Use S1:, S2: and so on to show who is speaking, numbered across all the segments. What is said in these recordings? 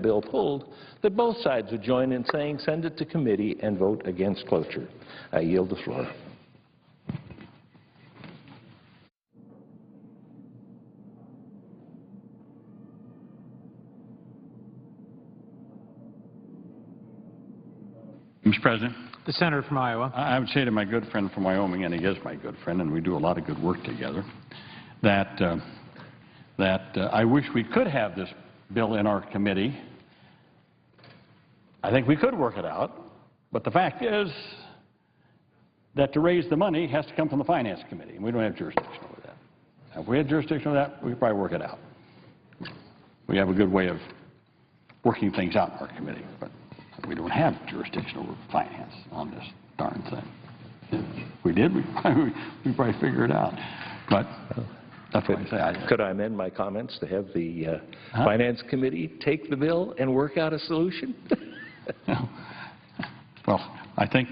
S1: bill pulled, that both sides would join in saying send it to committee and vote against cloture. I yield the floor.
S2: Mr. President.
S3: The senator from Iowa.
S2: I would say to my good friend from Wyoming, and he is my good friend, and we do a lot of good work together, that I wish we could have this bill in our committee. I think we could work it out, but the fact is that to raise the money has to come from the Finance Committee, and we don't have jurisdiction over that. Now, if we had jurisdiction over that, we could probably work it out. We have a good way of working things out in our committee, but we don't have jurisdiction over finance on this darn thing. If we did, we'd probably figure it out. But that's what I say.
S1: Could I amend my comments to have the Finance Committee take the bill and work out a solution?
S2: Well, I think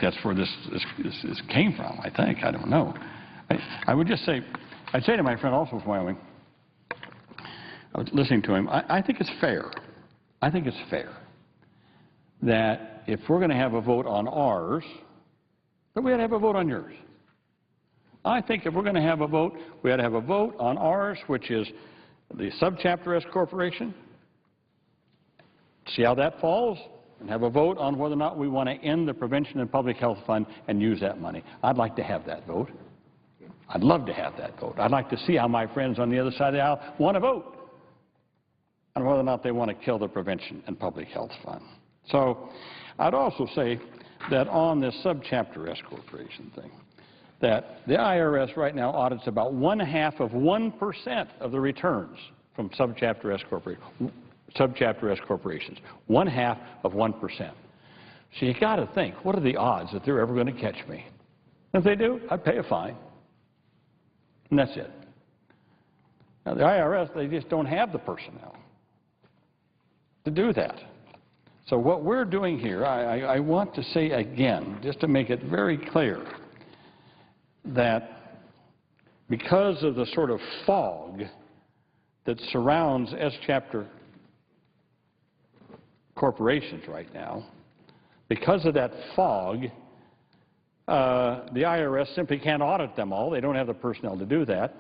S2: that's where this came from, I think. I don't know. I would just say, I'd say to my friend also from Wyoming, I was listening to him, I think it's fair. I think it's fair that if we're going to have a vote on ours, that we ought to have a vote on yours. I think if we're going to have a vote, we ought to have a vote on ours, which is the Subchapter S Corporation, see how that falls, and have a vote on whether or not we want to end the Prevention and Public Health Fund and use that money. I'd like to have that vote. I'd love to have that vote. I'd like to see how my friends on the other side of the aisle want to vote on whether or not they want to kill the Prevention and Public Health Fund. So I'd also say that on this Subchapter S Corporation thing, that the IRS right now audits about 0.5% of the returns from Subchapter S Corporations. 0.5%. So you got to think, what are the odds that they're ever going to catch me? If they do, I'd pay a fine. And that's it. Now, the IRS, they just don't have the personnel to do that. So what we're doing here, I want to say again, just to make it very clear, that because of the sort of fog that surrounds S-Chapter corporations right now, because of that fog, the IRS simply can't audit them all. They don't have the personnel to do that.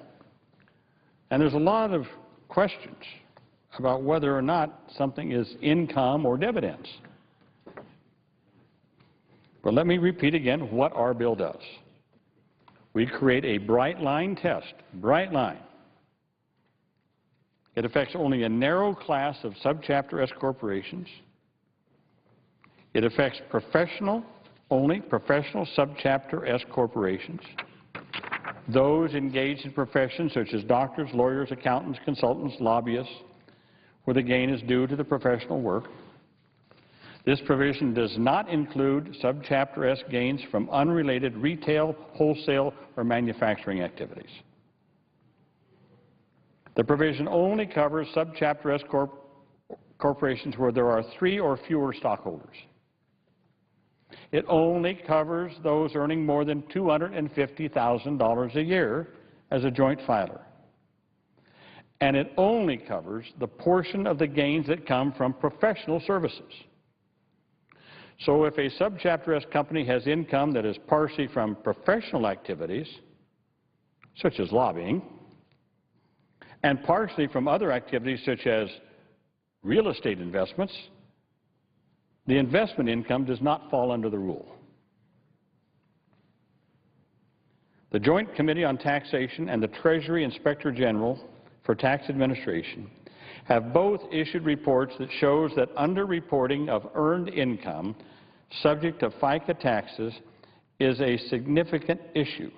S2: And there's a lot of questions about whether or not something is income or dividends. But let me repeat again what our bill does. We create a bright line test, bright line. It affects only a narrow class of Subchapter S corporations. It affects only professional Subchapter S corporations, those engaged in professions such as doctors, lawyers, accountants, consultants, lobbyists, where the gain is due to the professional work. This provision does not include Subchapter S gains from unrelated retail, wholesale, or manufacturing activities. The provision only covers Subchapter S corporations where there are 3 or fewer stockholders. It only covers those earning more than $250,000 a year as a joint filer. And it only covers the portion of the gains that come from professional services. So if a Subchapter S company has income that is partially from professional activities, such as lobbying, and partially from other activities such as real estate investments, the investment income does not fall under the rule. The Joint Committee on Taxation and the Treasury Inspector General for Tax Administration have both issued reports that shows that underreporting of earned income subject to FICA taxes is a significant issue.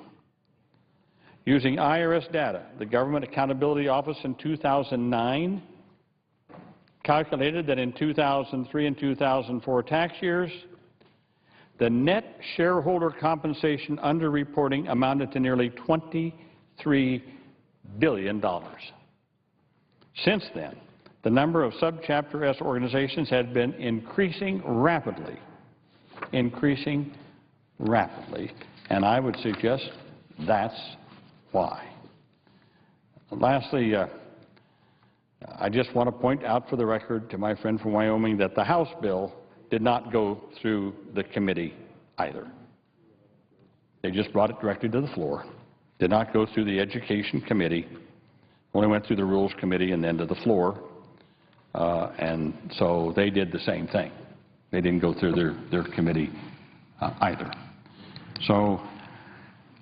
S2: Using IRS data, the Government Accountability Office in 2009 calculated that in 2003 and 2004 tax years, the net shareholder compensation underreporting amounted to nearly $23 billion. Since then, the number of Subchapter S organizations has been increasing rapidly, and I would suggest that's why. Lastly, I just want to point out for the record to my friend from Wyoming that the House bill did not go through the committee either. They just brought it directly to the floor, did not go through the Education Committee, only went through the Rules Committee and then to the floor, and so they did the same thing. They didn't go through their committee either. So,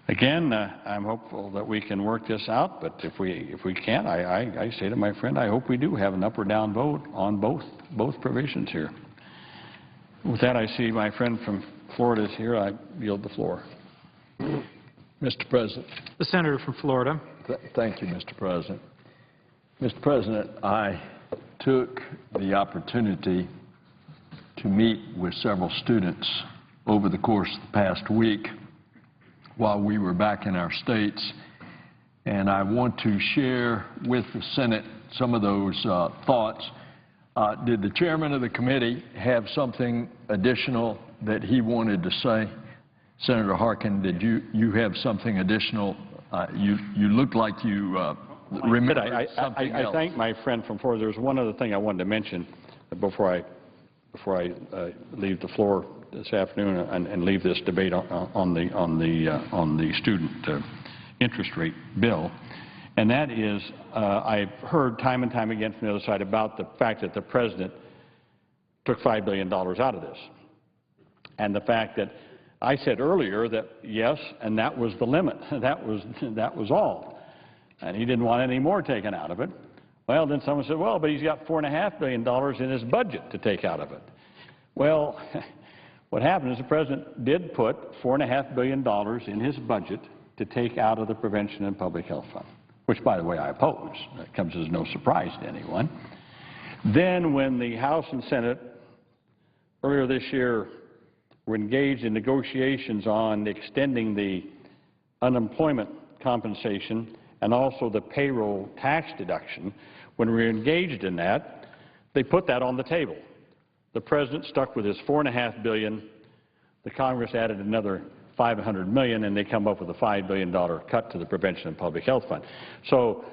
S2: again, I'm hopeful that we can work this out, but if we can't, I say to my friend, I hope we do have an up or down vote on both provisions here. With that, I see my friend from Florida is here. I yield the floor.
S3: Mr. President.
S4: The Senator from Florida.
S3: Thank you, Mr. President. Mr. President, I took the opportunity to meet with several students over the course of the past week while we were back in our states, and I want to share with the Senate some of those thoughts. Did the chairman of the committee have something additional that he wanted to say? Senator Harkin, did you have something additional? You looked like you remembered something else.
S2: I thank my friend from Florida. There's one other thing I wanted to mention before I leave the floor this afternoon and leave this debate on the student interest rate bill, and that is I've heard time and time again from the other side about the fact that the President took $5 billion out of this, and the fact that I said earlier that yes, and that was the limit. That was all, and he didn't want any more taken out of it. Well, then someone said, well, but he's got $4.5 billion in his budget to take out of it. Well, what happened is the President did put $4.5 billion in his budget to take out of the Prevention and Public Health Fund, which, by the way, I oppose. That comes as no surprise to anyone. Then when the House and Senate earlier this year were engaged in negotiations on extending the unemployment compensation and also the payroll tax deduction, when we were engaged in that, they put that on the table. The President stuck with his $4.5 billion. The Congress added another $500 million, and they come up with a $5 billion cut to the Prevention and Public Health Fund. So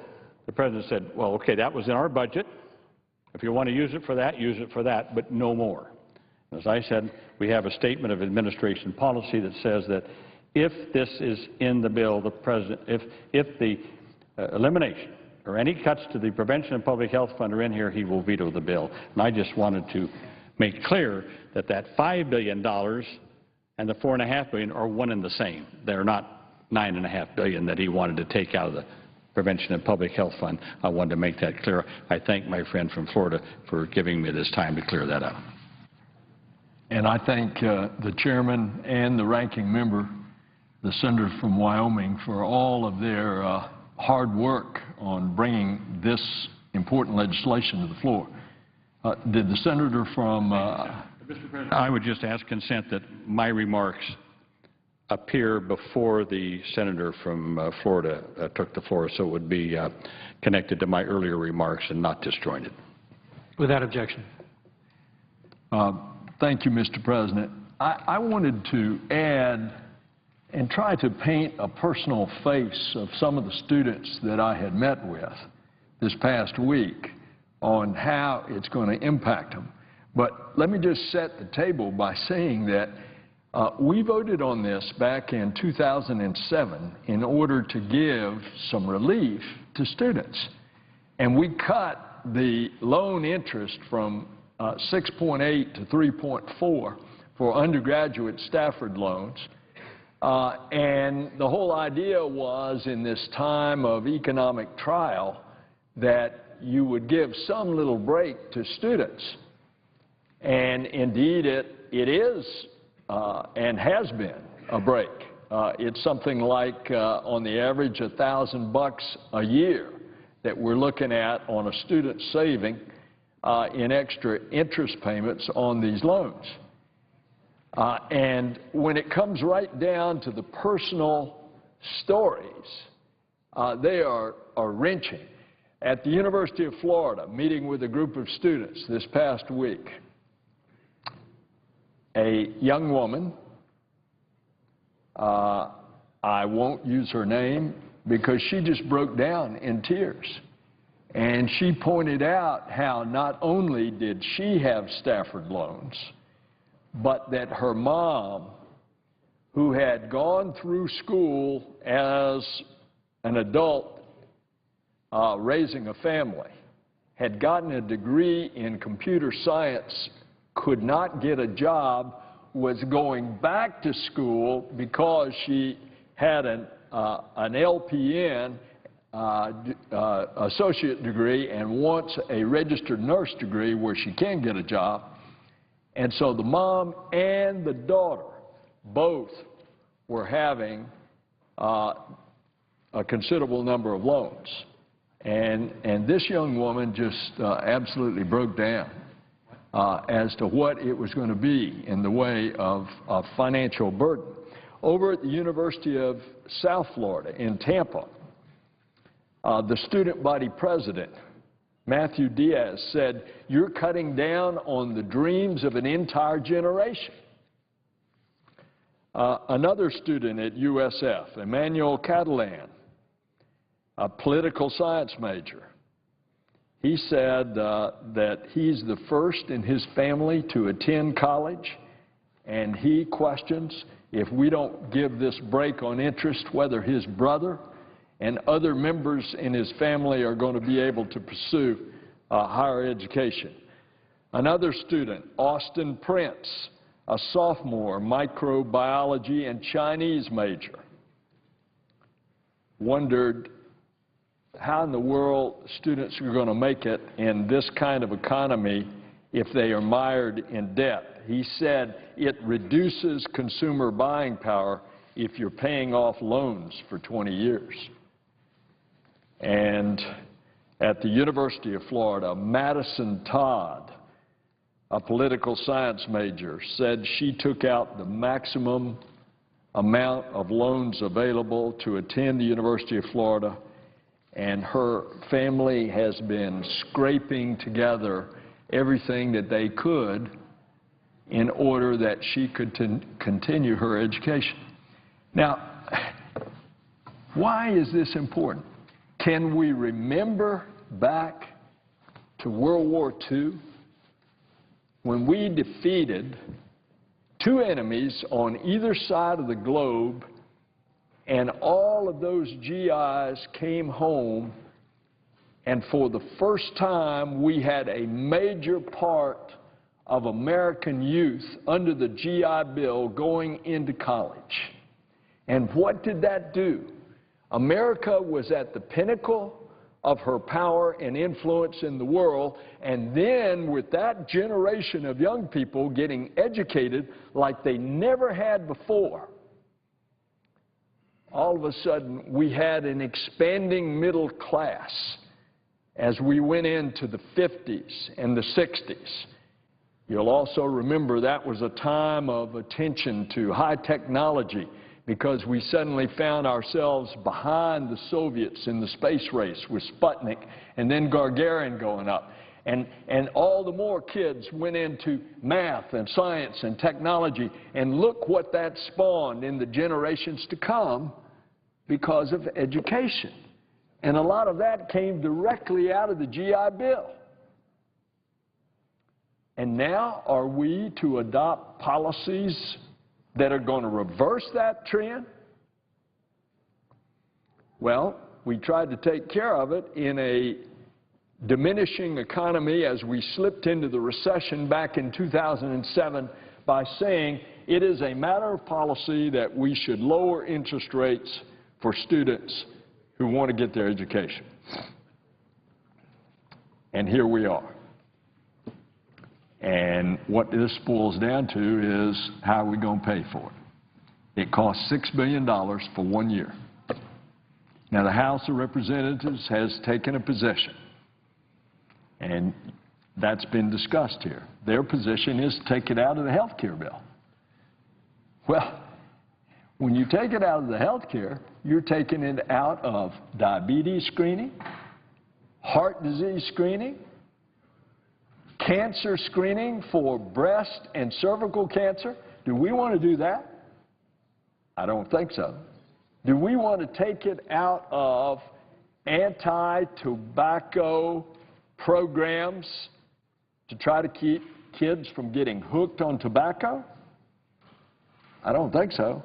S2: the President said, well, okay, that was in our budget. If you want to use it for that, use it for that, but no more. As I said, we have a statement of administration policy that says that if this is in the bill, the President, if the elimination or any cuts to the Prevention and Public Health Fund are in here, he will veto the bill. And I just wanted to make clear that that $5 billion and the $4.5 billion are one and the same. They're not $9.5 billion that he wanted to take out of the Prevention and Public Health Fund. I wanted to make that clear. I thank my friend from Florida for giving me this time to clear that up.
S3: And I thank the chairman and the ranking member, the senator from Wyoming, for all of their hard work on bringing this important legislation to the floor. Did the senator from...
S2: Mr. President, I would just ask consent that my remarks appear before the senator from Florida took the floor, so it would be connected to my earlier remarks and not disjointed.
S4: Without objection.
S3: Thank you, Mr. President. I wanted to add and try to paint a personal face of some of the students that I had met with this past week on how it's going to impact them. But let me just set the table by saying that we voted on this back in 2007 in order to give some relief to students. And we cut the loan interest from 6.8 to 3.4 for undergraduate Stafford loans. And the whole idea was, in this time of economic trial, that you would give some little break to students. And indeed, it is and has been a break. It's something like, on the average, $1,000 a year that we're looking at on a student saving in extra interest payments on these loans. And when it comes right down to the personal stories, they are wrenching. At the University of Florida, meeting with a group of students this past week, a young woman, I won't use her name because she just broke down in tears And she pointed out how not only did she have Stafford loans, but that her mom, who had gone through school as an adult raising a family, had gotten a degree in computer science, could not get a job, was going back to school because she had an LPN associate degree and wants a registered nurse degree where she can get a job. And so the mom and the daughter both were having a considerable number of loans. And this young woman just absolutely broke down as to what it was going to be in the way of financial burden. Over at the University of South Florida in Tampa, the student body president, Matthew Diaz, said, "You're cutting down on the dreams of an entire generation." Another student at USF, Emmanuel Catalan, a political science major, he said that he's the first in his family to attend college, and he questions if we don't give this break on interest, whether his brother and other members in his family are going to be able to pursue higher education. Another student, Austin Prince, a sophomore, microbiology and Chinese major, wondered how in the world students are going to make it in this kind of economy if they are mired in debt. He said it reduces consumer buying power if you're paying off loans for 20 years. And at the University of Florida, Madison Todd, a political science major, said she took out the maximum amount of loans available to attend the University of Florida, and her family has been scraping together everything that they could in order that she could continue her education. Now, why is this important? Can we remember back to World War II when we defeated two enemies on either side of the globe, and all of those GIs came home, and for the first time we had a major part of American youth under the GI Bill going into college. And what did that do? America was at the pinnacle of her power and influence in the world, and then with that generation of young people getting educated like they never had before, all of a sudden we had an expanding middle class as we went into the 50s and the 60s. You'll also remember that was a time of attention to high technology, because we suddenly found ourselves behind the Soviets in the space race with Sputnik and then Gagarin going up. And all the more kids went into math and science and technology, and look what that spawned in the generations to come because of education. And a lot of that came directly out of the GI Bill. And now are we to adopt policies that are going to reverse that trend? Well, we tried to take care of it in a diminishing economy as we slipped into the recession back in 2007 by saying it is a matter of policy that we should lower interest rates for students who want to get their education. And here we are. And what this boils down to is, how are we going to pay for it? It costs $6 billion for 1 year. Now, the House of Representatives has taken a position, and that's been discussed here. Their position is to take it out of the health care bill. Well, when you take it out of the health care, you're taking it out of diabetes screening, heart disease screening, cancer screening for breast and cervical cancer. Do we want to do that? I don't think so. Do we want to take it out of anti-tobacco programs to try to keep kids from getting hooked on tobacco? I don't think so.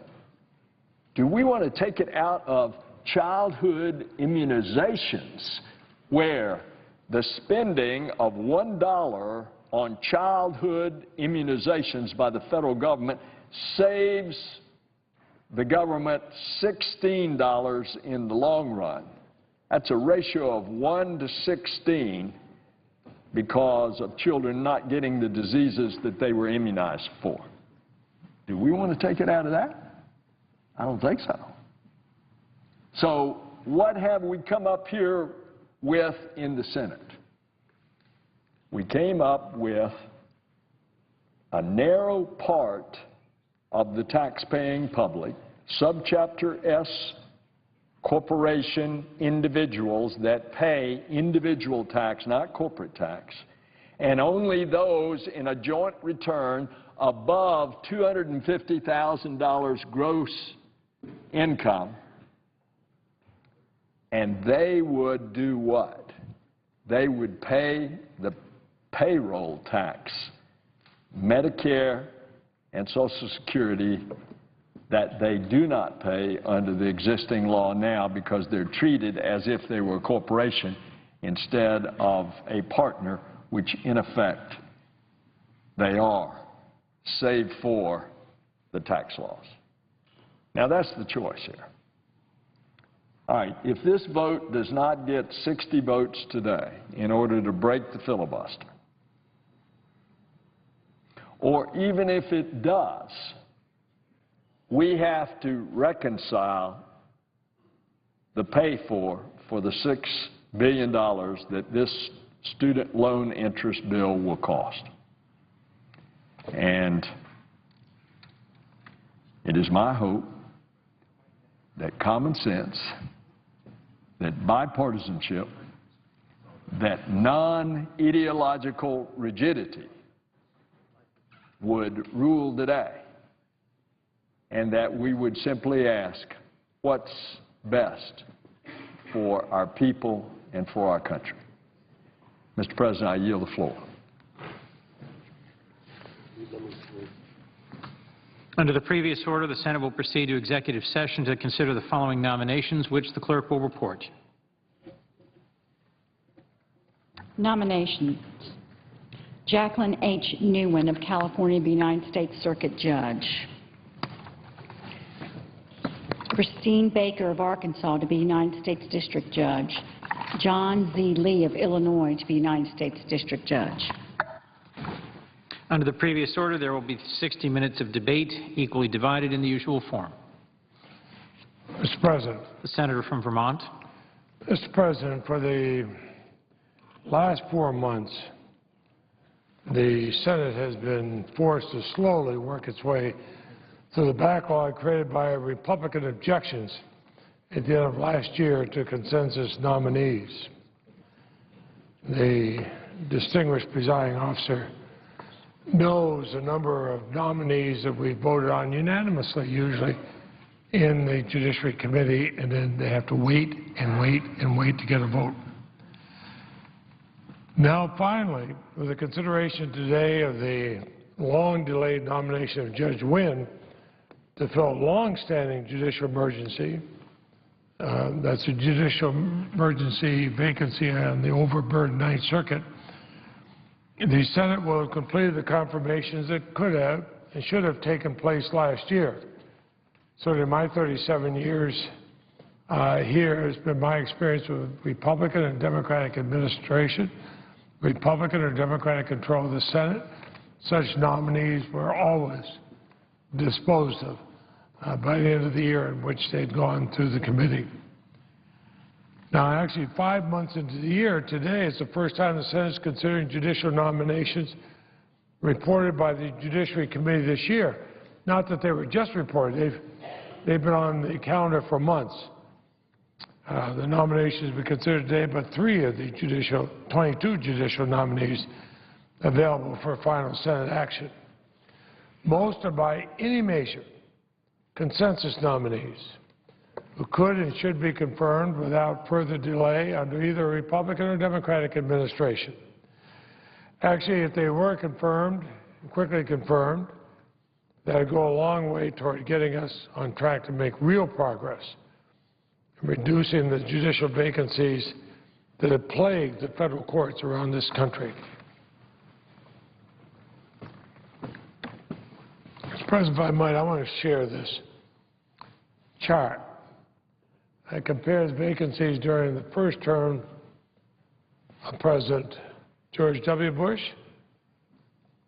S3: Do we want to take it out of childhood immunizations, where the spending of $1 on childhood immunizations by the federal government saves the government $16 in the long run? That's a ratio of 1 to 16 because of children not getting the diseases that they were immunized for. Do we want to take it out of that? I don't think so. So what have we come up here with in the Senate? We came up with a narrow part of the tax-paying public, subchapter S, corporation individuals that pay individual tax, not corporate tax, and only those in a joint return above $250,000 gross income. And they would do what? They would pay the payroll tax, Medicare and Social Security, that they do not pay under the existing law now because they're treated as if they were a corporation instead of a partner, which in effect they are, save for the tax laws. Now that's the choice here. All right, if this vote does not get 60 votes today in order to break the filibuster, or even if it does, we have to reconcile the pay for the $6 billion that this student loan interest bill will cost. And it is my hope that common sense, that bipartisanship, that non-ideological rigidity would rule today, and that we would simply ask, what's best for our people and for our country? Mr. President, I yield the floor.
S4: Under the previous order, the Senate will proceed to executive session to consider the following nominations, which the clerk will report.
S5: Nominations. Jacqueline H. Nguyen of California to be United States Circuit Judge. Kristine Baker of Arkansas to be United States District Judge. John Z. Lee of Illinois to be United States District Judge.
S4: Under the previous order, there will be 60 minutes of debate, equally divided in the usual form.
S6: Mr. President.
S4: The senator from Vermont.
S6: Mr. President, for the last 4 months, the Senate has been forced to slowly work its way through the backlog created by Republican objections at the end of last year to consensus nominees. The distinguished presiding officer knows the number of nominees that we voted on unanimously, usually, in the Judiciary Committee, and then they have to wait and wait and wait to get a vote. Now, finally, with the consideration today of the long-delayed nomination of Judge Nguyen to fill a long-standing judicial emergency, that's a judicial emergency vacancy on the overburdened Ninth Circuit, the Senate will have completed the confirmations that could have and should have taken place last year. So in my 37 years here has been my experience with Republican and Democratic administration, Republican or Democratic control of the Senate. Such nominees were always disposed of by the end of the year in which they'd gone through the committee. Now, actually, 5 months into the year, today is the first time the Senate is considering judicial nominations reported by the Judiciary Committee this year. Not that they were just reported. They've been on the calendar for months. The nominations we consider today, but 3 of the 22 judicial nominees available for final Senate action. Most are by any measure consensus nominees. who could and should be confirmed without further delay under either a Republican or Democratic administration. Actually, if they were confirmed, quickly confirmed, that would go a long way toward getting us on track to make real progress in reducing the judicial vacancies that have plagued the federal courts around this country. Mr. President, if I might, I want to share this chart that compares vacancies during the first term of President George W. Bush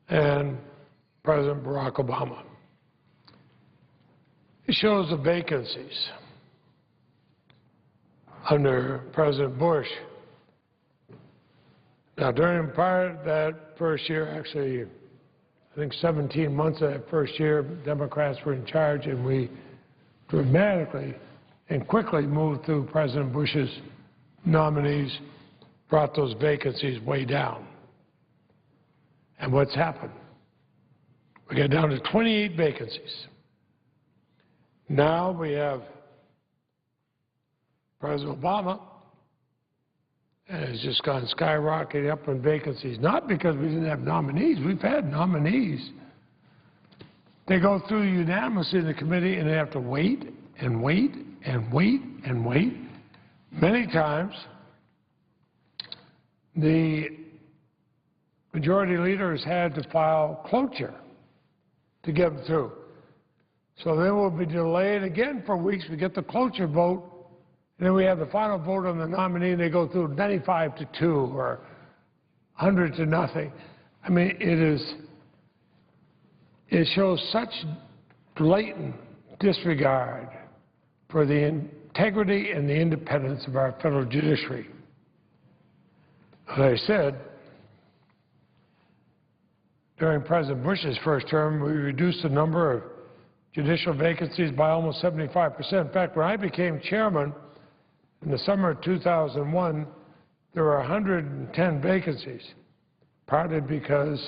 S6: and President Barack Obama. It shows the vacancies under President Bush. Now, during part of that first year, actually, I think 17 months of that first year, Democrats were in charge, and we dramatically and quickly moved through President Bush's nominees, brought those vacancies way down. And what's happened? We got down to 28 vacancies. Now we have President Obama, and it's just gone skyrocketing up in vacancies, not because we didn't have nominees. We've had nominees. They go through unanimously in the committee, and they have to wait and wait and wait and wait. Many times, the majority leaders had to file cloture to get them through. So then we'll be delayed again for weeks. We get the cloture vote, and then we have the final vote on the nominee, and they go through 95-2 or 100-0. I mean, it shows such blatant disregard for the integrity and the independence of our federal judiciary. As I said, during President Bush's first term, we reduced the number of judicial vacancies by almost 75%. In fact, when I became chairman in the summer of 2001, there were 110 vacancies, partly because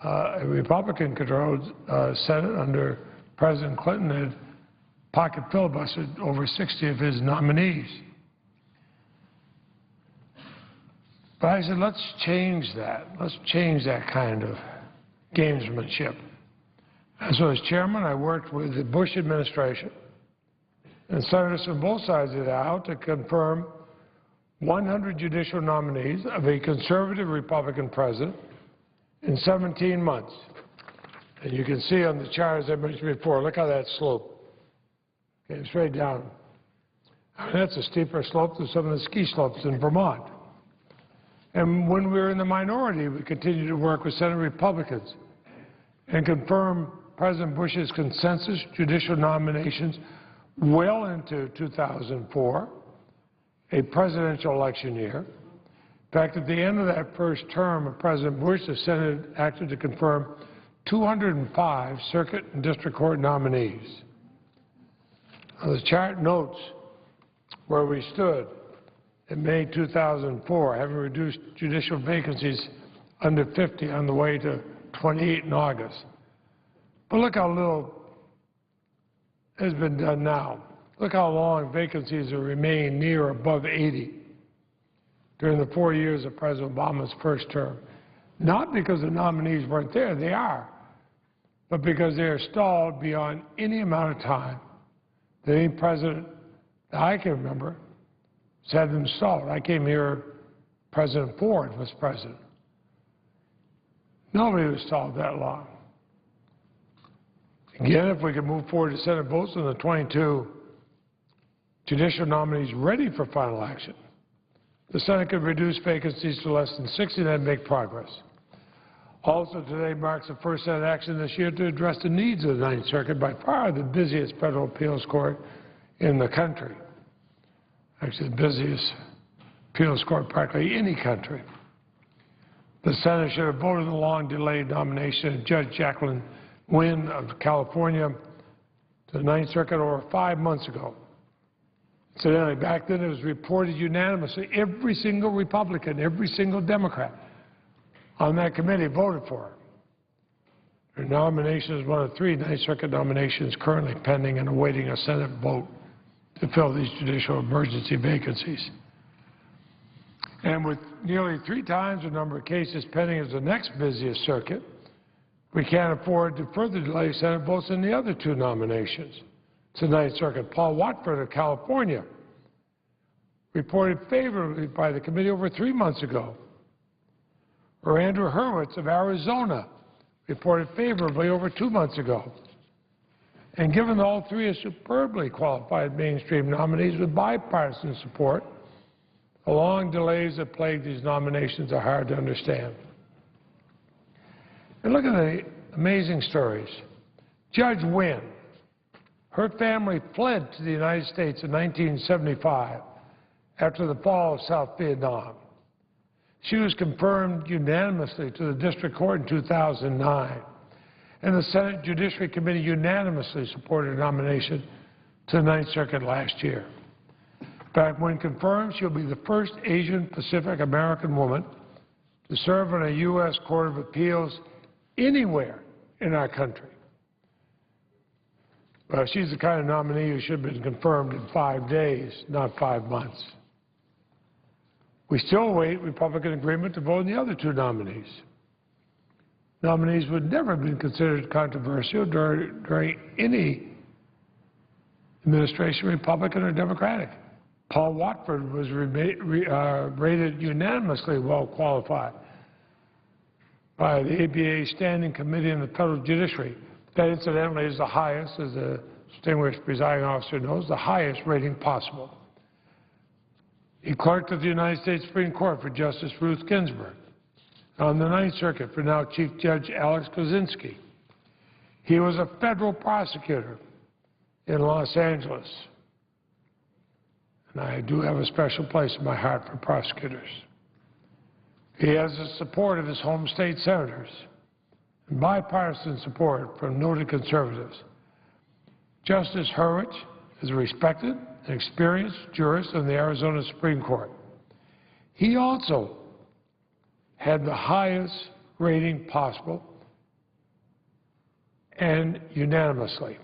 S6: a Republican-controlled Senate under President Clinton had pocket filibustered over 60 of his nominees. But I said, let's change that. Let's change that kind of gamesmanship. And so as chairman, I worked with the Bush administration and senators from both sides of the aisle to confirm 100 judicial nominees of a conservative Republican president in 17 months. And you can see on the chart, as I mentioned before, look how that slope came straight down. I mean, that's a steeper slope than some of the ski slopes in Vermont. And when we were in the minority, we continued to work with Senate Republicans and confirm President Bush's consensus judicial nominations well into 2004, a presidential election year. In fact, at the end of that first term of President Bush, the Senate acted to confirm 205 circuit and district court nominees. Now, the chart notes where we stood in May 2004, having reduced judicial vacancies under 50 on the way to 28 in August. But look how little has been done now. Look how long vacancies have remained near or above 80 during the 4 years of President Obama's first term. Not because the nominees weren't there, they are, but because they are stalled beyond any amount of time that any president that I can remember has had them stalled. I came here, President Ford was president. Nobody was stalled that long. Again, if we could move forward to Senate votes on the 22 judicial nominees ready for final action, the Senate could reduce vacancies to less than 60 and make progress. Also, today marks the first Senate action this year to address the needs of the Ninth Circuit, by far the busiest federal appeals court in the country. Actually, the busiest appeals court practically any country. The Senate should have voted the long-delayed nomination of Judge Jacqueline Nguyen of California to the Ninth Circuit over 5 months ago. Incidentally, back then it was reported unanimously, every single Republican, every single Democrat on that committee voted for her. Her nomination is one of 3 Ninth Circuit nominations currently pending and awaiting a Senate vote to fill these judicial emergency vacancies. And with nearly 3 times the number of cases pending as the next busiest circuit, we can't afford to further delay Senate votes in the other 2 nominations. To the Ninth Circuit, Paul Watford of California reported favorably by the committee over 3 months ago. Or Andrew Hurwitz of Arizona reported favorably over 2 months ago. And given that all 3 are superbly qualified mainstream nominees with bipartisan support, the long delays that plague these nominations are hard to understand. And look at the amazing stories. Judge Nguyen, her family fled to the United States in 1975 after the fall of South Vietnam. She was confirmed unanimously to the district court in 2009, and the Senate Judiciary Committee unanimously supported her nomination to the Ninth Circuit last year. In fact, when confirmed, she'll be the first Asian Pacific American woman to serve on a U.S. Court of Appeals anywhere in our country. Well, she's the kind of nominee who should have been confirmed in 5 days, not 5 months. We still await Republican agreement to vote on the other 2 nominees. Nominees would never have been considered controversial during any administration, Republican or Democratic. Paul Watford was rated unanimously well qualified by the ABA Standing Committee on the Federal Judiciary. That, incidentally, is the highest, as the distinguished presiding officer knows, the highest rating possible. He clerked at the United States Supreme Court for Justice Ruth Ginsburg, on the Ninth Circuit for now Chief Judge Alex Kozinski. He was a federal prosecutor in Los Angeles. And I do have a special place in my heart for prosecutors. He has the support of his home state senators and bipartisan support from noted conservatives. Justice Hurwitz is a respected and experienced jurist in the Arizona Supreme Court. He also had the highest rating possible and unanimously.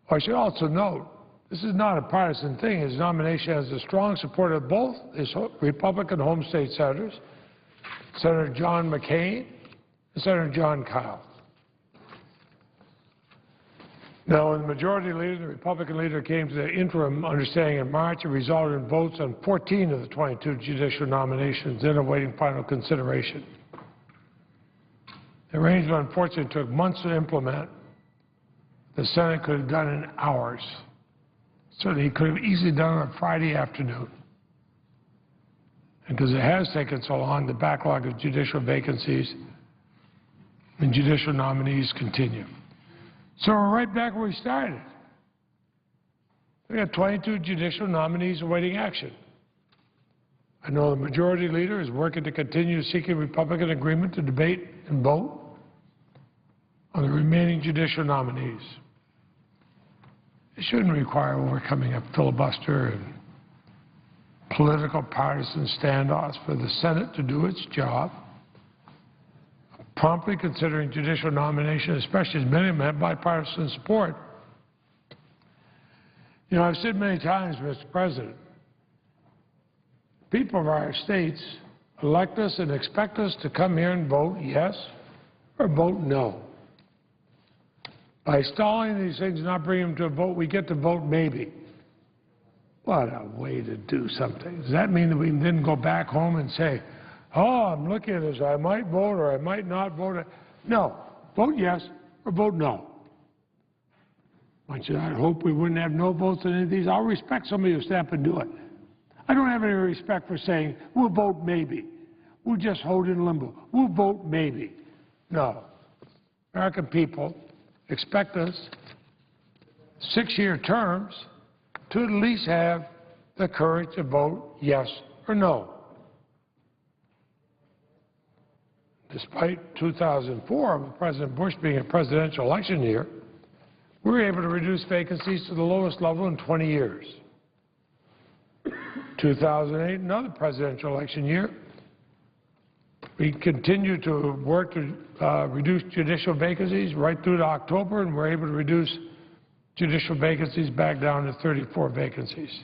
S6: I should also note, this is not a partisan thing. His nomination has the strong support of both his Republican home state senators, Senator John McCain and Senator John Kyle. Now, when the majority leader and the Republican leader came to the interim understanding in March, it resulted in votes on 14 of the 22 judicial nominations, then awaiting final consideration. The arrangement, unfortunately, took months to implement. The Senate could have done it in hours. So he could have easily done it on Friday afternoon. And because it has taken so long, the backlog of judicial vacancies and judicial nominees continue. So we're right back where we started. We got 22 judicial nominees awaiting action. I know the majority leader is working to continue seeking Republican agreement to debate and vote on the remaining judicial nominees. It shouldn't require overcoming a filibuster and political partisan standoffs for the Senate to do its job, promptly considering judicial nominations, especially as many of them have bipartisan support. You know, I've said many times, Mr. President, people of our states elect us and expect us to come here and vote yes or vote no. By stalling these things and not bringing them to a vote, we get to vote maybe. What a way to do something. Does that mean that we can then go back home and say, oh, I'm looking at this, I might vote or I might not vote? No. Vote yes or vote no. I hope we wouldn't have no votes on any of these. I'll respect somebody who step and do it. I don't have any respect for saying, we'll vote maybe. We'll just hold in limbo. We'll vote maybe. No. American people expect us, 6-year terms, to at least have the courage to vote yes or no. Despite 2004, with President Bush being a presidential election year, we were able to reduce vacancies to the lowest level in 20 years. 2008, another presidential election year, we continued to work to reduce judicial vacancies right through to October, and we're able to reduce judicial vacancies back down to 34 vacancies.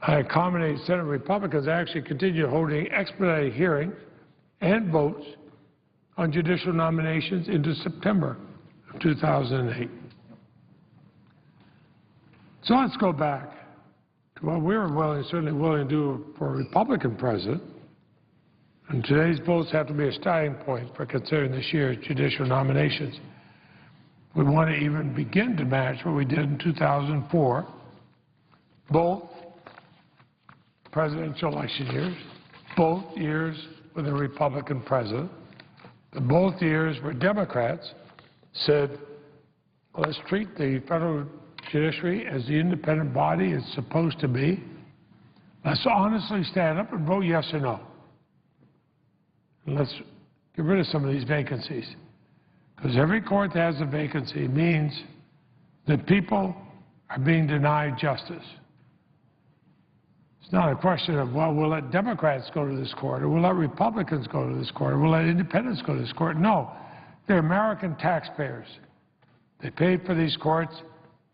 S6: I accommodate Senate Republicans actually continue holding expedited hearings and votes on judicial nominations into September of 2008. So let's go back to what we were certainly willing to do for a Republican president. And today's votes have to be a starting point for considering this year's judicial nominations. We want to even begin to match what we did in 2004, both presidential election years, both years with a Republican president, both years where Democrats said, let's treat the federal judiciary as the independent body it's supposed to be. Let's honestly stand up and vote yes or no. And let's get rid of some of these vacancies. Because every court that has a vacancy means that people are being denied justice. It's not a question of, well, we'll let Democrats go to this court, or we'll let Republicans go to this court, or we'll let independents go to this court. No, they're American taxpayers. They paid for these courts.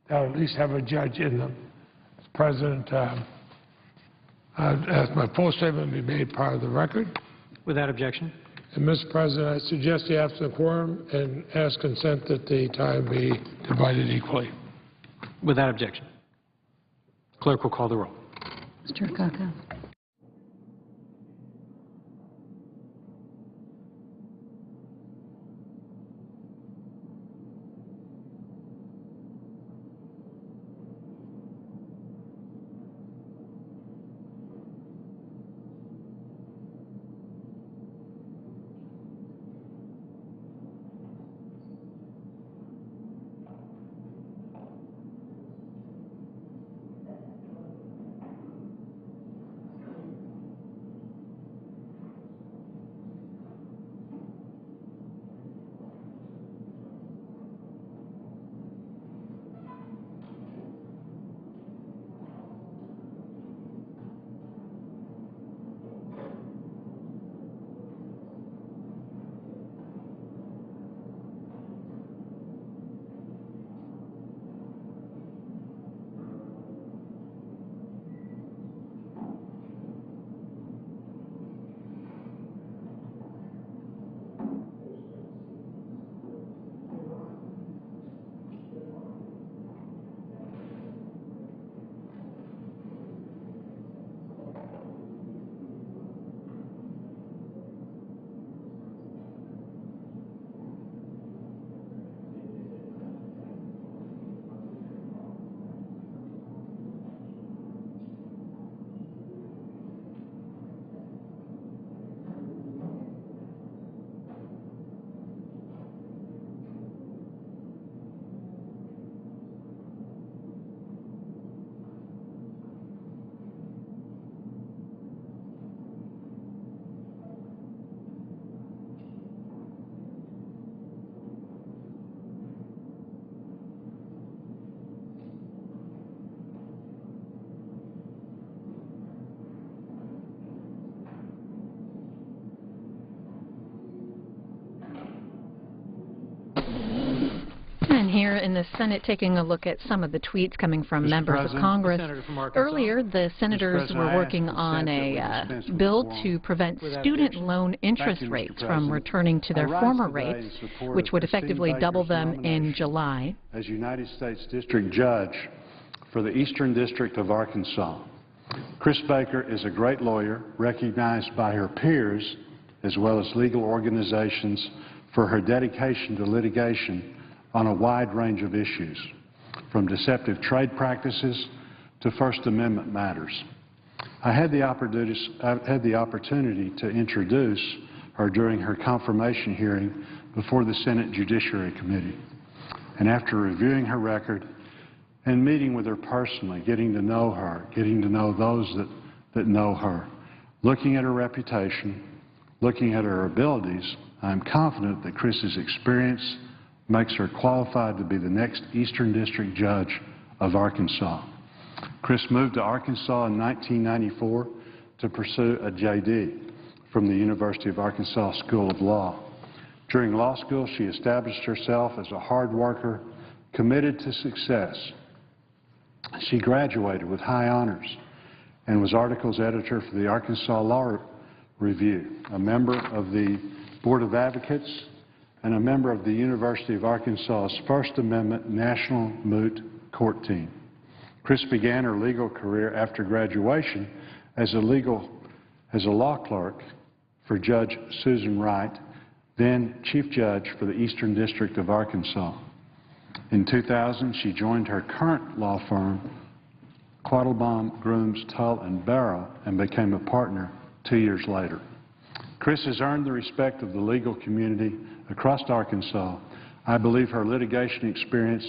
S6: They'll at least have a judge in them. President, ask my full statement be made part of the record.
S4: Without objection.
S6: And, Mr. President, I suggest the absent quorum and ask consent that the time be divided equally.
S4: Without objection. Clerk will call the roll.
S5: Mr. Akaka.
S7: And here in the Senate, taking a look at some of the tweets coming from members of Congress. Earlier, the senators were working on a bill to prevent student loan interest rates from returning to their former rates, which would effectively double them in July.
S8: As United States District Judge for the Eastern District of Arkansas, Chris Baker is a great lawyer, recognized by her peers as well as legal organizations for her dedication to litigation on a wide range of issues, from deceptive trade practices to First Amendment matters. I had the opportunity to introduce her during her confirmation hearing before the Senate Judiciary Committee. And after reviewing her record and meeting with her personally, getting to know her, getting to know those that know her, looking at her reputation, looking at her abilities, I'm confident that Chris's experience makes her qualified to be the next Eastern District Judge of Arkansas. Chris moved to Arkansas in 1994 to pursue a J.D. from the University of Arkansas School of Law. During law school, she established herself as a hard worker, Committed to success, she graduated with high honors and was articles editor for the Arkansas Law Review, a member of the Board of Advocates, and a member of the University of Arkansas's First Amendment National Moot Court Team. Chris began her legal career after graduation as a law clerk for Judge Susan Wright, then Chief Judge for the Eastern District of Arkansas. In 2000, she joined her current law firm, Quattlebaum, Grooms, Tull & Barrow, and became a partner 2 years later. Chris has earned the respect of the legal community across Arkansas. I believe her litigation experience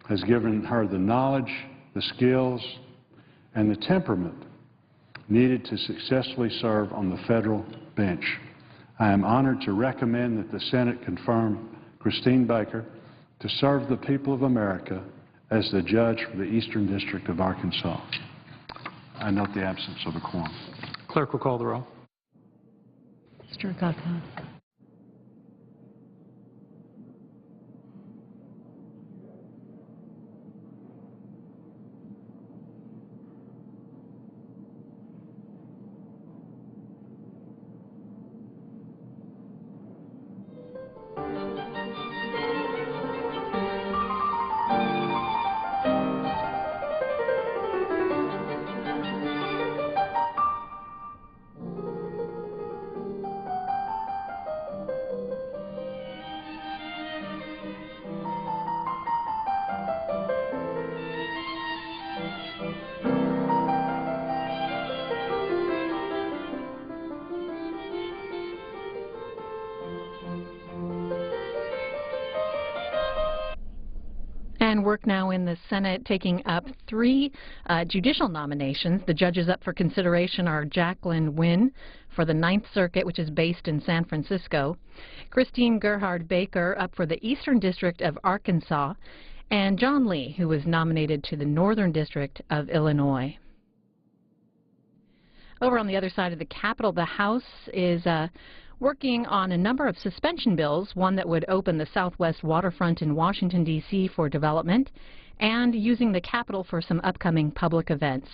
S8: has given her the knowledge, the skills, and the temperament needed to successfully serve on the federal bench. I am honored to recommend that the Senate confirm Kristine Baker to serve the people of America as the judge for the Eastern District of Arkansas. I note the absence of a quorum.
S4: Clerk will call the roll.
S5: Mr. Gaka.
S7: And work now in the Senate taking up 3 judicial nominations. The judges up for consideration are Jacqueline Nguyen for the Ninth Circuit, which is based in San Francisco, Kristine Gerhard Baker up for the Eastern District of Arkansas, and John Lee, who was nominated to the Northern District of Illinois. Over on the other side of the Capitol, the House is working on a number of suspension bills, one that would open the Southwest waterfront in Washington, D.C. for development, and using the Capitol for some upcoming public events.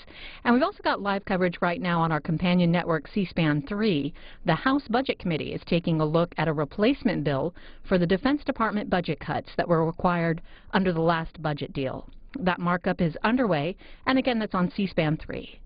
S7: And we've also got live coverage right now on our companion network, C-SPAN 3. The House Budget Committee is taking a look at a replacement bill for the Defense Department budget cuts that were required under the last budget deal. That markup is underway, and again, that's on C-SPAN 3.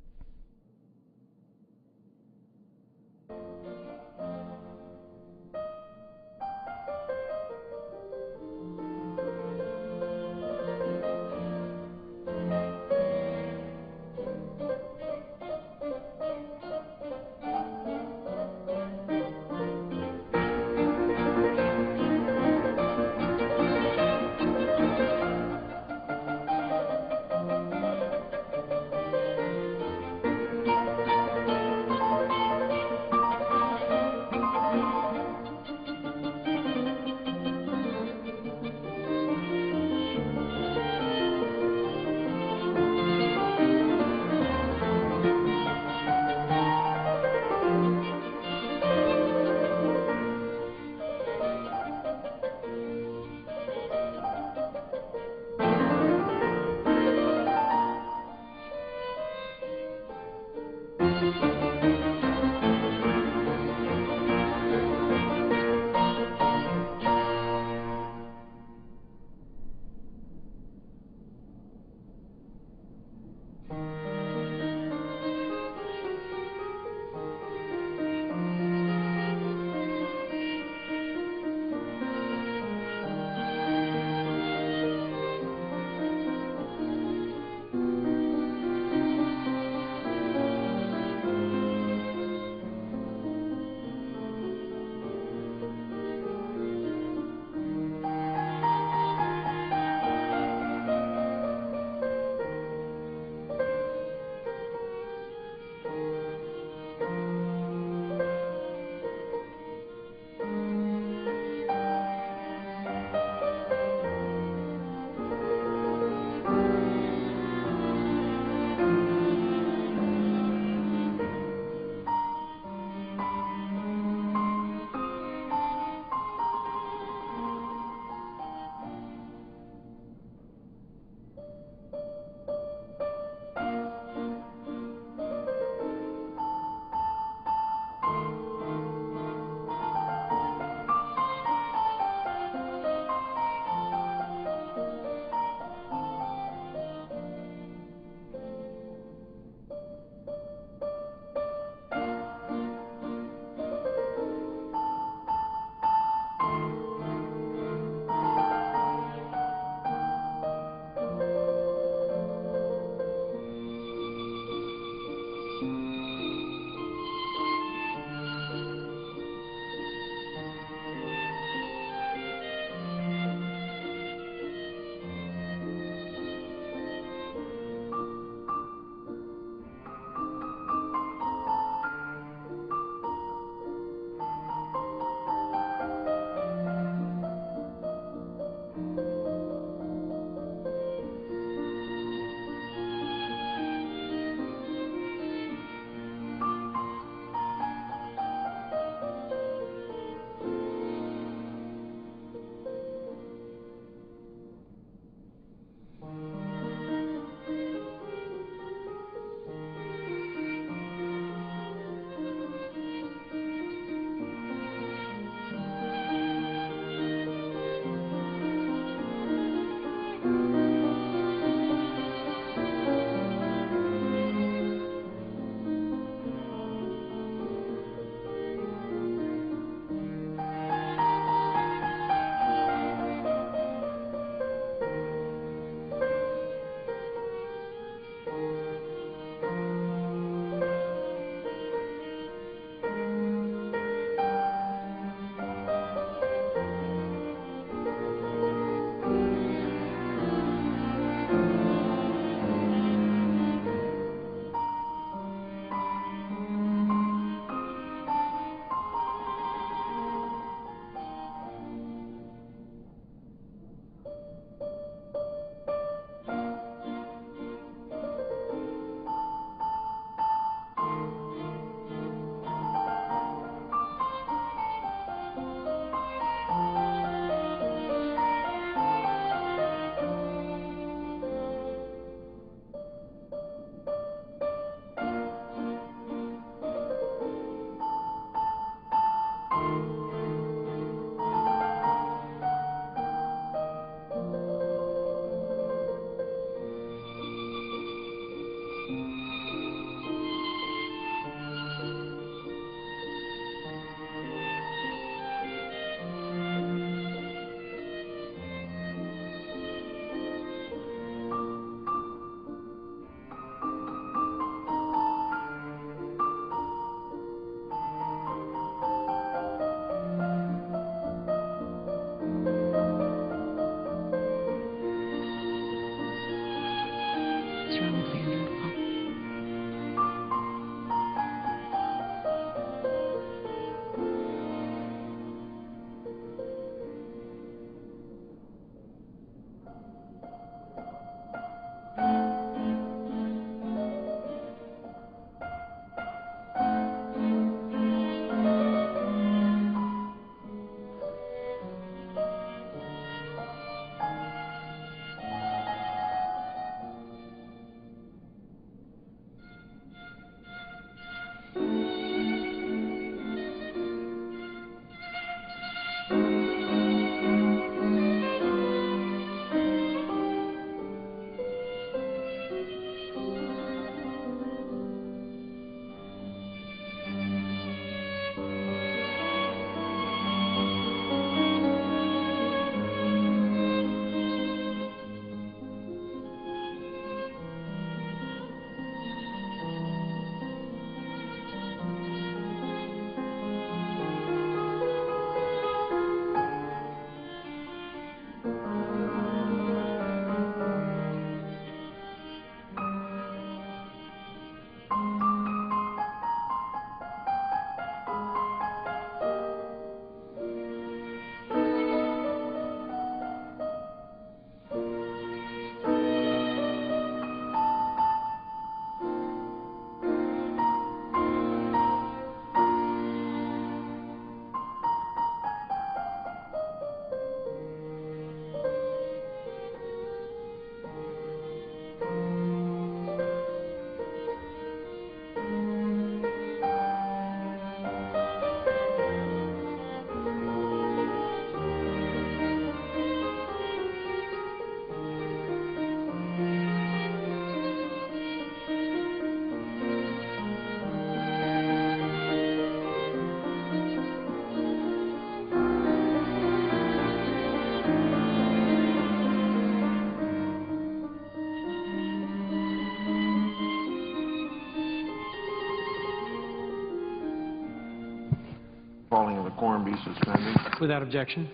S9: calling of the quorum be suspended.
S4: Without objection.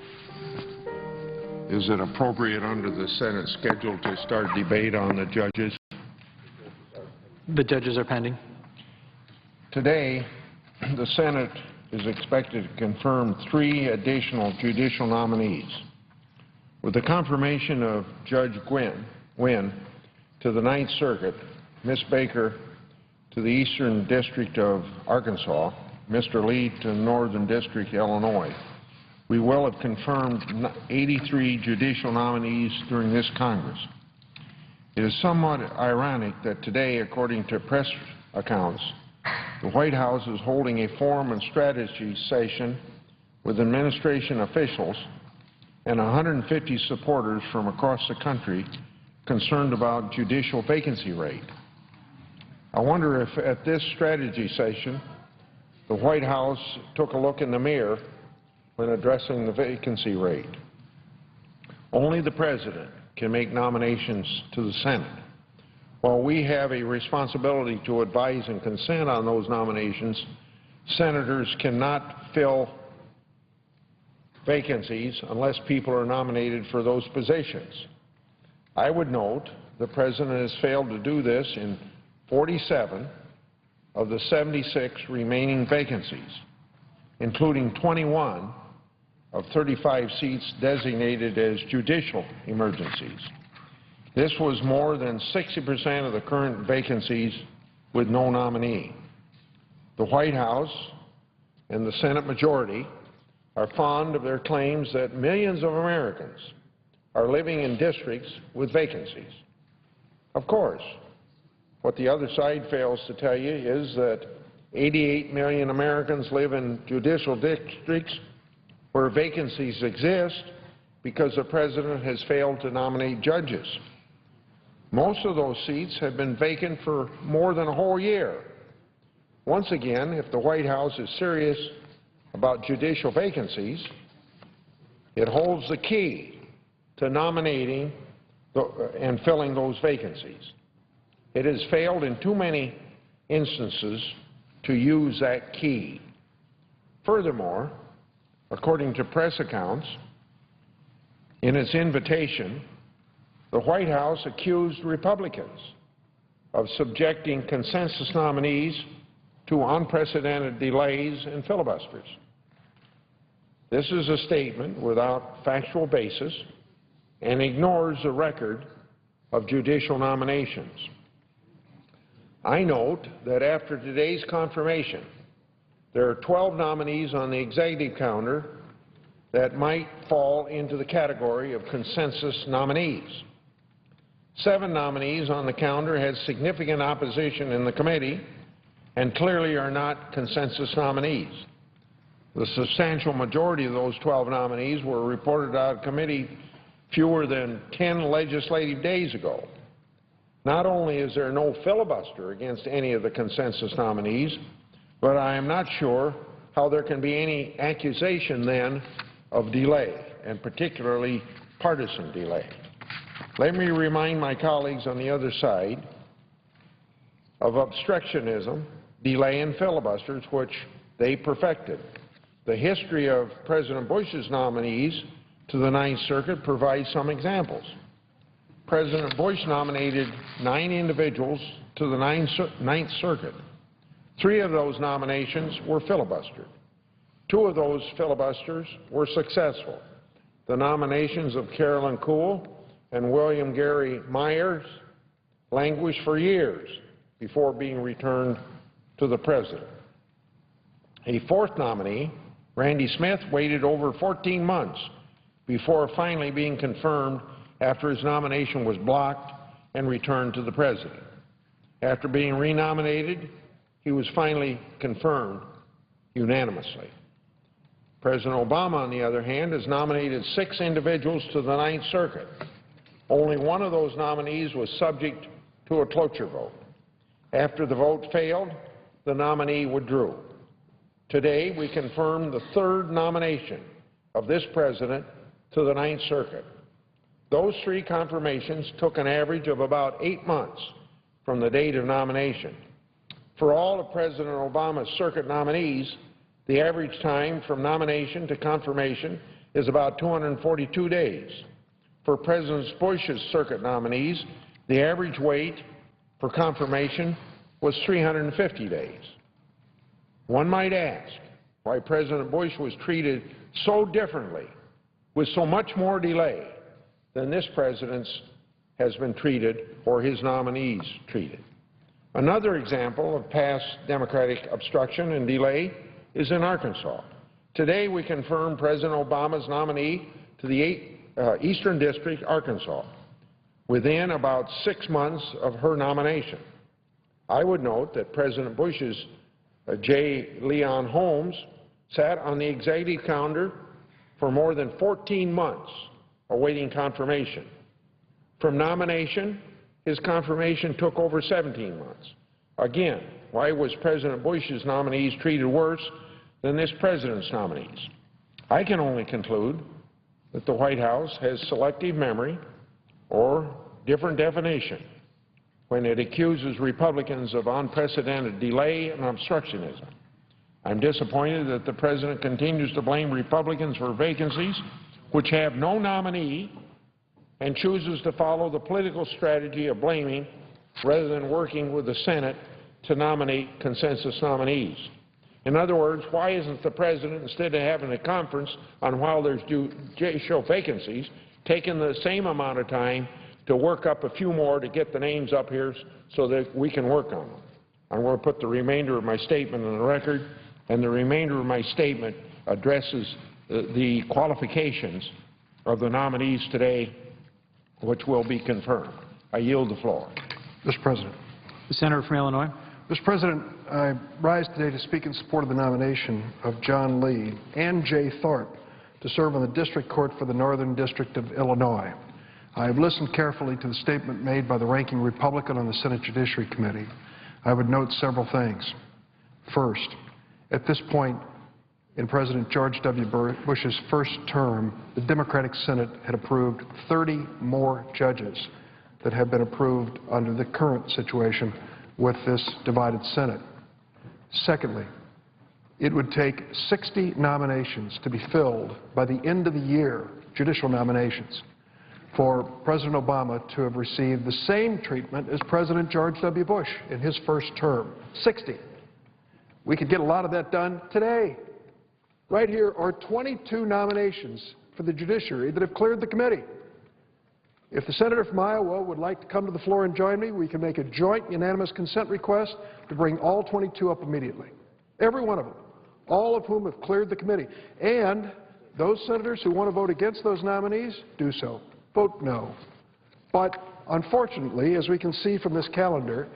S9: Is it appropriate under the Senate schedule to start debate on the judges?
S4: The judges are pending.
S9: Today, the Senate is expected to confirm 3 additional judicial nominees. With the confirmation of Judge Nguyen to the Ninth Circuit, Ms. Baker to the Eastern District of Arkansas, Mr. Lee to the Northern District, Illinois, we will have confirmed 83 judicial nominees during this Congress. It is somewhat ironic that today, according to press accounts, the White House is holding a forum and strategy session with administration officials and 150 supporters from across the country concerned about judicial vacancy rate. I wonder if at this strategy session the White House took a look in the mirror when addressing the vacancy rate. Only the President can make nominations to the Senate. While we have a responsibility to advise and consent on those nominations, senators cannot fill vacancies unless people are nominated for those positions. I would note the President has failed to do this in 47 of the 76 remaining vacancies, including 21 of 35 seats designated as judicial emergencies. This was more than 60% of the current vacancies with no nominee. The White House and the Senate majority are fond of their claims that millions of Americans are living in districts with vacancies. Of course, what the other side fails to tell you is that 88 million Americans live in judicial districts where vacancies exist because the President has failed to nominate judges. Most of those seats have been vacant for more than a whole year. Once again, if the White House is serious about judicial vacancies, it holds the key to nominating and filling those vacancies. It has failed in too many instances to use that key. Furthermore, according to press accounts, in its invitation, the White House accused Republicans of subjecting consensus nominees to unprecedented delays and filibusters. This is a statement without factual basis and ignores the record of judicial nominations. I note that after today's confirmation, there are 12 nominees on the executive calendar that might fall into the category of consensus nominees. 7 nominees on the calendar had significant opposition in the committee and clearly are not consensus nominees. The substantial majority of those 12 nominees were reported out of committee fewer than 10 legislative days ago. Not only is there no filibuster against any of the consensus nominees, but I am not sure how there can be any accusation then of delay, and particularly partisan delay. Let me remind my colleagues on the other side of obstructionism, delay, and filibusters, which they perfected. The history of President Bush's nominees to the Ninth Circuit provides some examples. President Bush nominated 9 individuals to the Ninth Circuit. 3 of those nominations were filibustered. 2 of those filibusters were successful. The nominations of Carolyn Kuhl and William Gary Myers languished for years before being returned to the President. A 4th nominee, Randy Smith, waited over 14 months before finally being confirmed after his nomination was blocked and returned to the President. After being renominated, he was finally confirmed unanimously. President Obama, on the other hand, has nominated 6 individuals to the Ninth Circuit. Only one of those nominees was subject to a cloture vote. After the vote failed, the nominee withdrew. Today, we confirm the 3rd nomination of this President to the Ninth Circuit. Those 3 confirmations took an average of about 8 months from the date of nomination. For all of President Obama's circuit nominees, The average time from nomination to confirmation is about 242 days. For President Bush's circuit nominees, the average wait for confirmation was 350 days. One might ask why President Bush was treated so differently, with so much more delay, than this president has been treated or his nominees treated. Another example of past Democratic obstruction and delay is in Arkansas. Today we confirm President Obama's nominee to the Eastern District, Arkansas, within about 6 months of her nomination. I would note that President Bush's J. Leon Holmes sat on the executive calendar for more than 14 months awaiting confirmation. From nomination, his confirmation took over 17 months. Again, why was President Bush's nominees treated worse than this president's nominees? I can only conclude that the White House has selective memory or different definition when it accuses Republicans of unprecedented delay and obstructionism. I'm disappointed that the President continues to blame Republicans for vacancies which have no nominee and chooses to follow the political strategy of blaming rather than working with the Senate to nominate consensus nominees. In other words, why isn't the President, instead of having a conference on while there's judicial vacancies, taking the same amount of time to work up a few more to get the names up here so that we can work on them? I'm going to put the remainder of my statement on the record, and the remainder of my statement addresses the qualifications of the nominees today, which will be confirmed. I yield the floor.
S10: Mr. President.
S4: The Senator from Illinois.
S10: Mr. President, I rise today to speak in support of the nomination of John Lee and Jay Tharp to serve on the District Court for the Northern District of Illinois. I have listened carefully to the statement made by the ranking Republican on the Senate Judiciary Committee. I would note several things. First, at this point in President George W. Bush's first term, the Democratic Senate had approved 30 more judges that have been approved under the current situation with this divided Senate. Secondly, it would take 60 nominations to be filled by the end of the year, judicial nominations, for President Obama to have received the same treatment as President George W. Bush in his first term. 60. We could get a lot of that done today. Right here are 22 nominations for the judiciary that have cleared the committee. If the senator from Iowa would like to come to the floor and join me, we can make a joint unanimous consent request to bring all 22 up immediately. Every one of them, all of whom have cleared the committee. And those senators who want to vote against those nominees, do so. Vote no. But unfortunately, as we can see from this calendar,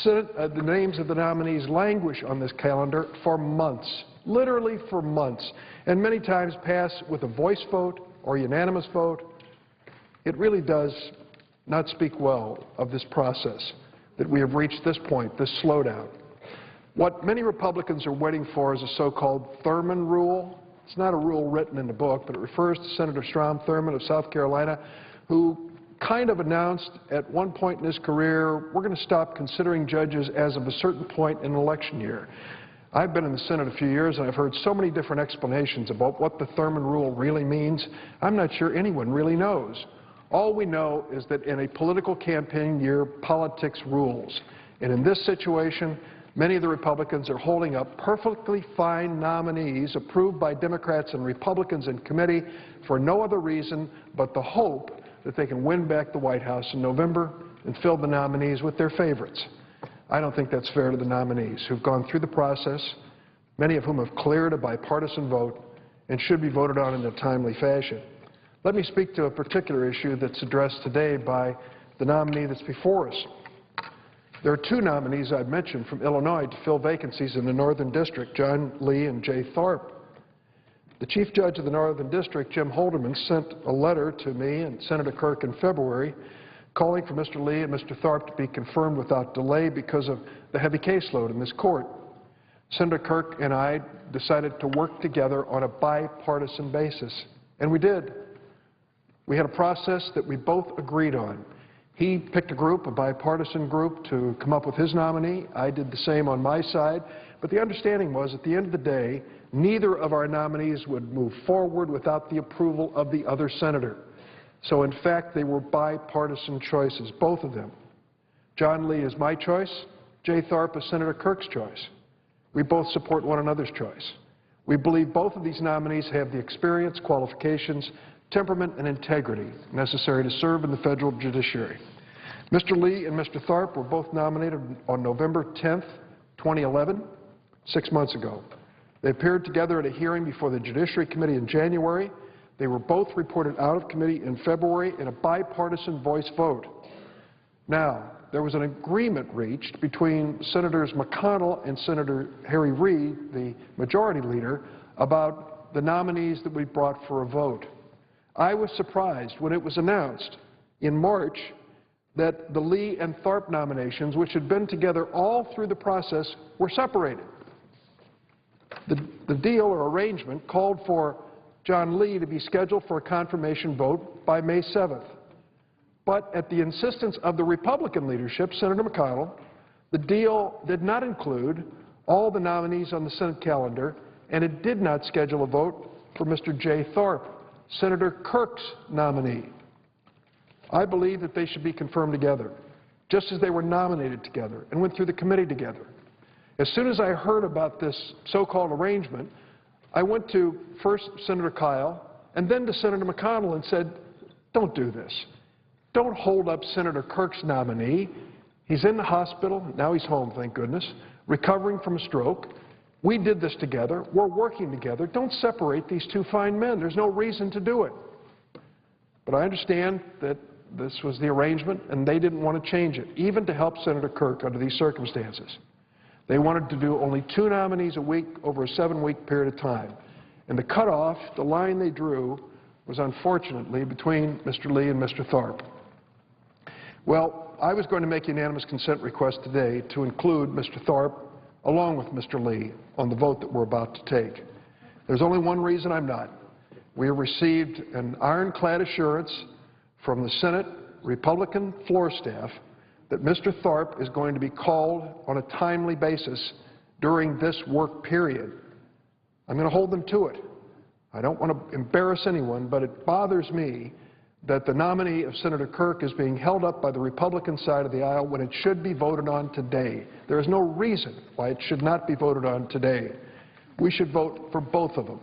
S10: the names of the nominees languish on this calendar for months, literally for months, and many times pass with a voice vote or unanimous vote. It really does not speak well of this process that we have reached this point, this slowdown. What many Republicans are waiting for is a so-called Thurman rule. It's not a rule written in the book, but it refers to Senator Strom Thurmond of South Carolina, who kind of announced at one point in his career, we're going to stop considering judges as of a certain point in an election year. I've been in the Senate a few years, and I've heard so many different explanations about what the Thurman rule really means. I'm not sure anyone really knows. All we know is that in a political campaign year, politics rules. And in this situation, many of the Republicans are holding up perfectly fine nominees approved by Democrats and Republicans in committee for no other reason but the hope that they can win back the White House in November and fill the nominees with their favorites. I don't think that's fair to the nominees who've gone through the process, many of whom have cleared a bipartisan vote and should be voted on in a timely fashion. Let me speak to a particular issue that's addressed today by the nominee that's before us. There are two nominees I've mentioned from Illinois to fill vacancies in the Northern District, John Lee and Jay Tharp. The Chief Judge of the Northern District, Jim Holderman, sent a letter to me and Senator Kirk in February calling for Mr. Lee and Mr. Tharp to be confirmed without delay because of the heavy caseload in this court. Senator Kirk and I decided to work together on a bipartisan basis, and we did. We had a process that we both agreed on. He picked a group, a bipartisan group, to come up with his nominee. I did the same on my side. But the understanding was, at the end of the day, neither of our nominees would move forward without the approval of the other senator. So, in fact, they were bipartisan choices, both of them. John Lee is my choice. Jay Thorpe is Senator Kirk's choice. We both support one another's choice. We believe both of these nominees have the experience, qualifications, temperament, and integrity necessary to serve in the federal judiciary. Mr. Lee and Mr. Thorpe were both nominated on November 10th, 2011, 6 months ago. They appeared together at a hearing before the Judiciary Committee in January. They were both reported out of committee in February in a bipartisan voice vote. Now, there was an agreement reached between Senators McConnell and Senator Harry Reid, the majority leader, about the nominees that we brought for a vote. I was surprised when it was announced in March that the Lee and Thorpe nominations, which had been together all through the process, were separated. The deal or arrangement called for John Lee to be scheduled for a confirmation vote by May 7th. But at the insistence of the Republican leadership, Senator McConnell, the deal did not include all the nominees on the Senate calendar, and it did not schedule a vote for Mr. Jay Thorpe, Senator Kirk's nominee. I believe that they should be confirmed together, just as they were nominated together and went through the committee together. As soon as I heard about this so-called arrangement, I went to first Senator Kyle and then to Senator McConnell and said, don't do this. Don't hold up Senator Kirk's nominee. He's in the hospital. Now he's home, thank goodness, recovering from a stroke. We did this together. We're working together. Don't separate these two fine men. There's no reason to do it. But I understand that this was the arrangement, and they didn't want to change it, even to help Senator Kirk under these circumstances. They wanted to do only 2 nominees a week over a 7-week period of time. And the cutoff, the line they drew, was unfortunately between Mr. Lee and Mr. Thorpe. Well, I was going to make a unanimous consent request today to include Mr. Thorpe along with Mr. Lee on the vote that we're about to take. There's only one reason I'm not. We have received an ironclad assurance from the Senate Republican floor staff that Mr. Thorpe is going to be called on a timely basis during this work period. I'm going to hold them to it. I don't want to embarrass anyone, but it bothers me that the nominee of Senator Kirk is being held up by the Republican side of the aisle when it should be voted on today. There is no reason why it should not be voted on today. We should vote for both of them.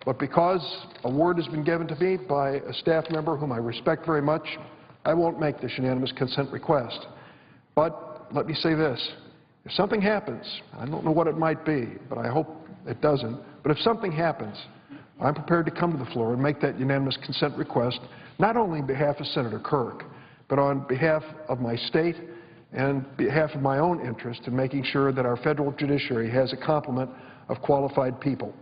S10: But because a word has been given to me by a staff member whom I respect very much, I won't make this unanimous consent request. But let me say this. If something happens, I don't know what it might be, but I hope it doesn't, but if something happens, I'm prepared to come to the floor and make that unanimous consent request, not only on behalf of Senator Kirk, but on behalf of my state and behalf of my own interest in making sure that our federal judiciary has a complement of qualified people.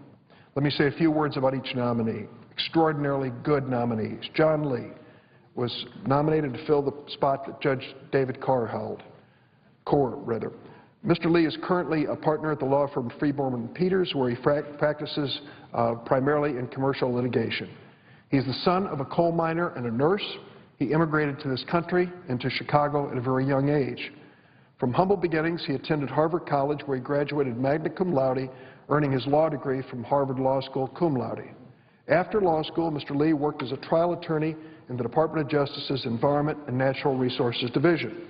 S10: Let me say a few words about each nominee. Extraordinarily good nominees. John Lee was nominated to fill the spot that Judge David Carr held. Mr. Lee is currently a partner at the law firm Freeborn & Peters, where he practices primarily in commercial litigation. He's the son of a coal miner and a nurse. He immigrated to this country and to Chicago at a very young age. From humble beginnings, he attended Harvard College, where he graduated magna cum laude, earning his law degree from Harvard Law School cum laude. After law school, Mr. Lee worked as a trial attorney in the Department of Justice's Environment and Natural Resources Division.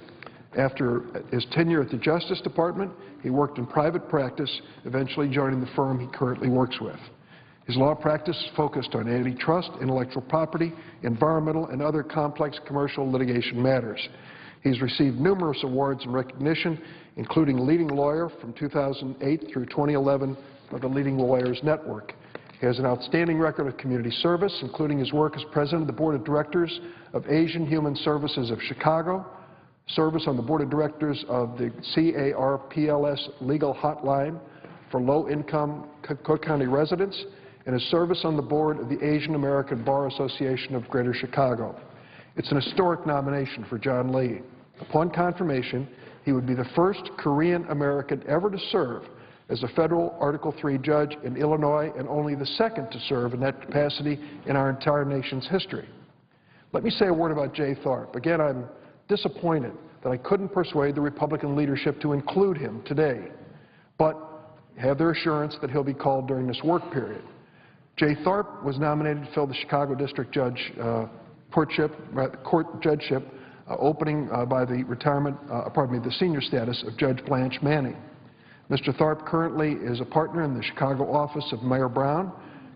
S10: After his tenure at the Justice Department, he worked in private practice, eventually joining the firm he currently works with. His law practice is focused on antitrust, intellectual property, environmental, and other complex commercial litigation matters. He's received numerous awards and recognition, including Leading Lawyer from 2008 through 2011 of the Leading Lawyers Network. He has an outstanding record of community service, including his work as president of the Board of Directors of Asian Human Services of Chicago, service on the Board of Directors of the CARPLS Legal Hotline for low-income Cook County residents, and his service on the board of the Asian American Bar Association of Greater Chicago. It's an historic nomination for John Lee. Upon confirmation, he would be the first Korean American ever to serve as a federal Article III judge in Illinois and only the second to serve in that capacity in our entire nation's history. Let me say a word about Jay Thorpe. Again, I'm disappointed that I couldn't persuade the Republican leadership to include him today, but have their assurance that he'll be called during this work period. Jay Tharp was nominated to fill the Chicago District Judge court judgeship, opening by the the senior status of Judge Blanche Manning. Mr. Tharp currently is a partner in the Chicago office of Mayor Brown,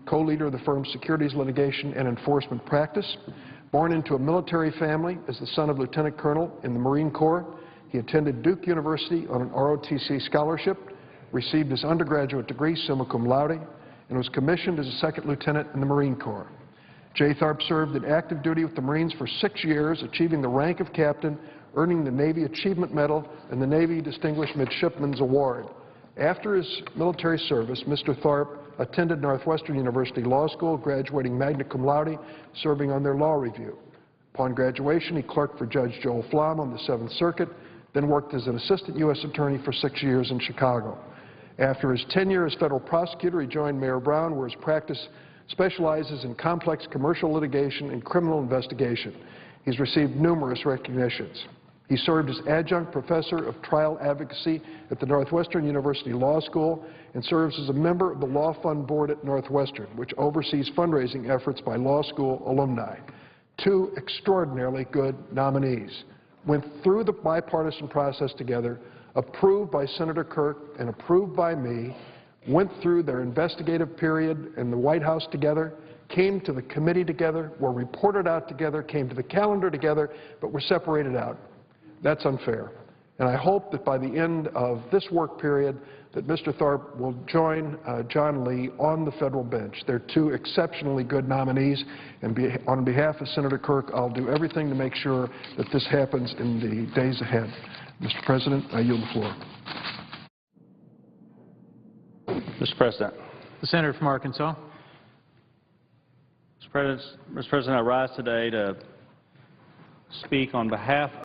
S10: co-leader of the firm's securities litigation and enforcement practice. Born into a military family as the son of Lieutenant Colonel in the Marine Corps, he attended Duke University on an ROTC scholarship, received his undergraduate degree summa cum laude, and was commissioned as a second lieutenant in the Marine Corps. Jay Tharp served in active duty with the Marines for 6 years, achieving the rank of captain, earning the Navy Achievement Medal and the Navy Distinguished Midshipman's Award. After his military service, Mr. Tharp attended Northwestern University Law School, graduating magna cum laude, serving on their law review. Upon graduation, he clerked for Judge Joel Flom on the Seventh Circuit, then worked as an assistant U.S. attorney for 6 years in Chicago. After his tenure as federal prosecutor, he joined Mayor Brown, where his practice specializes in complex commercial litigation and criminal investigation. He's received numerous recognitions. He served as adjunct professor of trial advocacy at the Northwestern University Law School and serves as a member of the Law Fund Board at Northwestern, which oversees fundraising efforts by law school alumni. Two extraordinarily good nominees went through the bipartisan process together, approved by Senator Kirk and approved by me, went through their investigative period in the White House together, came to the committee together, were reported out together, came to the calendar together, but were separated out. That's unfair. And I hope that by the end of this work period that Mr. Tharp will join John Lee on the federal bench. They're two exceptionally good nominees, and on behalf of Senator Kirk, I'll do everything to make sure that this happens in the days ahead. Mr. President, I yield the floor.
S2: Mr. President.
S4: The senator from Arkansas.
S2: Mr. President, I rise today to speak on behalf